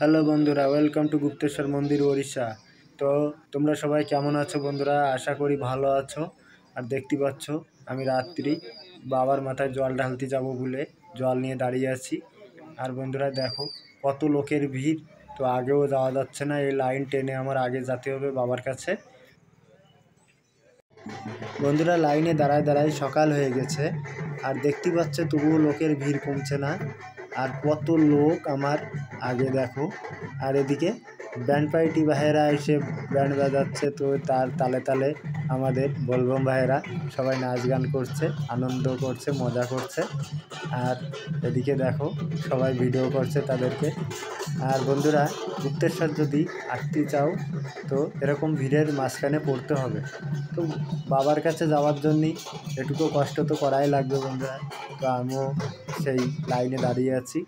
Hello বন্ধুরা, welcome to Gupteshwar মন্দির ওড়িশা। তো তোমরা সবাই কেমন আছো বন্ধুরা? আশা করি ভালো আছো। আর দেখতে পাচ্ছ আমি রাত্রি বাবার মাথায় জল ঢালতে যাব বলে জল নিয়ে দাঁড়িয়ে আছি। আর বন্ধুরা দেখো কত লোকের ভিড়। তো আগেও যাওয়া যাচ্ছে না, এই লাইন টেনে আমার আগে যেতে হবে বাবার কাছে। বন্ধুরা লাইনে দাঁড়ায় দাঁড়ায় সকাল হয়ে গেছে, আর দেখতে পাচ্ছে তবুও লোকের ভিড় কমছে না। আর কত লোক আমার আগে দেখো। আর এদিকে ব্যান্ড পার্টি ভাইয়েরা এসে ব্যান্ড বাজাচ্ছে, তো তার তালে তালে আমাদের বলবম ভাইয়েরা সবাই নাচ গান করছে, আনন্দ করছে, মজা করছে। আর এদিকে দেখো সবাই ভিডিও করছে তাদেরকে। আর বন্ধুরা গুপ্তেশ্বর যদি আসতে চাও তো এরকম ভিড়ের মাঝখানে পড়তে হবে। তো বাবার কাছে যাওয়ার জন্যই এটুকু কষ্ট তো করাই লাগবে বন্ধুরা। তো আমিও সেই লাইনে দাঁড়িয়ে আছি,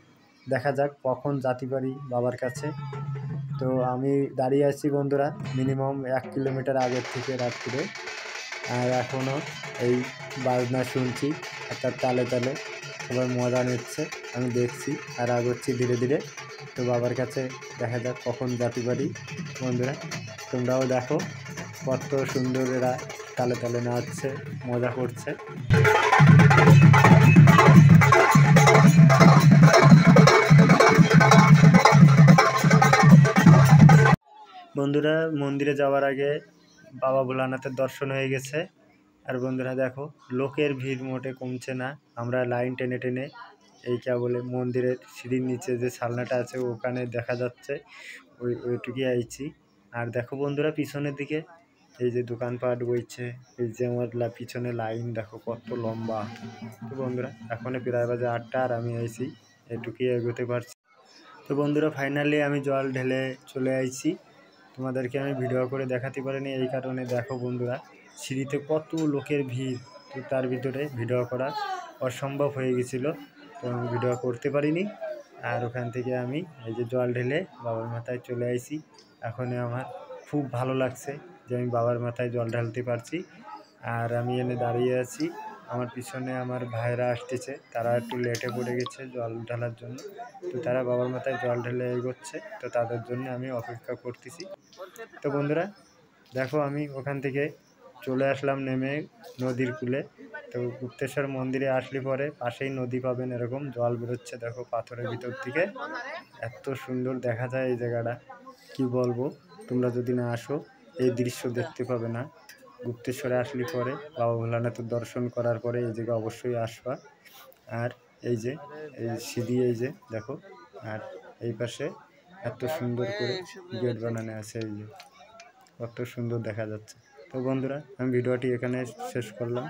দেখা যাক কখন যেতে পারি বাবার কাছে। তো আমি দাঁড়িয়ে আছি বন্ধুরা মিনিমাম 1 কিলোমিটার আগের থেকে রাত্রে। আর এখনও এই বাজনা শুনছি, তার তালে তালে সবাই মজা নিচ্ছে, আমি দেখছি আর আগাচ্ছি ধীরে ধীরে। তো বাবার কাছে দেখা যাক কখন যেতে পারি বন্ধুরা। তোমরাও দেখো কত সুন্দর এরা তালে তালে নাচছে, মজা করছে। বন্ধুরা মন্দিরে যাওয়ার আগে বাবা ভোলানাথের দর্শন হয়ে গেছে। আর বন্ধুরা দেখো লোকের ভিড় মোটে কমছে না। আমরা লাইন টেনে টেনে এই কে বলে মন্দিরের সিঁড়ির নিচে যে ছালনাটা আছে ওখানে দেখা যাচ্ছে, ওইটুকুই আইছি। আর দেখো বন্ধুরা পিছনের দিকে এই যে দোকানপাট বইছে, এই যে আমার পিছনে লাইন দেখো কত লম্বা। তো বন্ধুরা এখন প্রায় বাজে 8টা, আর আমি আইছি এটুকুই এগোতে পারছি। তো বন্ধুরা ফাইনালি আমি জল ঢেলে চলে আইছি। তোমাদেরকে আমি ভিডিও করে দেখাতে পারিনি এই কারণে, দেখো বন্ধুরা সিঁড়িতে কত লোকের ভিড়। তো তার ভিতরে ভিডিও করা অসম্ভব হয়ে গেছিলো, তো আমি ভিডিও করতে পারিনি। আর ওখান থেকে আমি এই যে জল ঢেলে বাবার মাথায় চলে আইছি। এখন আমার খুব ভালো লাগছে যে আমি বাবার মাথায় জল ঢালতে পারছি। আর আমি এনে দাঁড়িয়ে আছি, আমার পিছনে আমার ভাইরা আসতেছে, তারা একটু লেটে পড়ে গেছে জল ঢালার জন্য। তো তারা বাবার মাথায় জল ঢেলে এগোচ্ছে, তো তাদের জন্য আমি অপেক্ষা করতেছি। তো বন্ধুরা দেখো আমি ওখান থেকে চলে আসলাম নেমে নদীর কূলে। তো গুপ্তেশ্বর মন্দিরে আসলে পরে পাশেই নদী পাবেন, এরকম জল বেরোচ্ছে দেখো পাথরের ভিতর থেকে। এত সুন্দর দেখা যায় এই জায়গাটা, কি বলবো। তোমরা যদি না আসো এই দৃশ্য দেখতে পাবে না। গুপ্তেশ্বরে আসলে পরে বাবা ভোলানাথের দর্শন করার পরে এই জায়গা অবশ্যই আসবা। আর এই যে এই সিঁড়ি এই যে দেখো, আর এই পাশে এত সুন্দর করে গেট বানানো আছে, এই যে কত সুন্দর দেখা যাচ্ছে। তো বন্ধুরা আমি ভিডিওটি এখানে শেষ করলাম।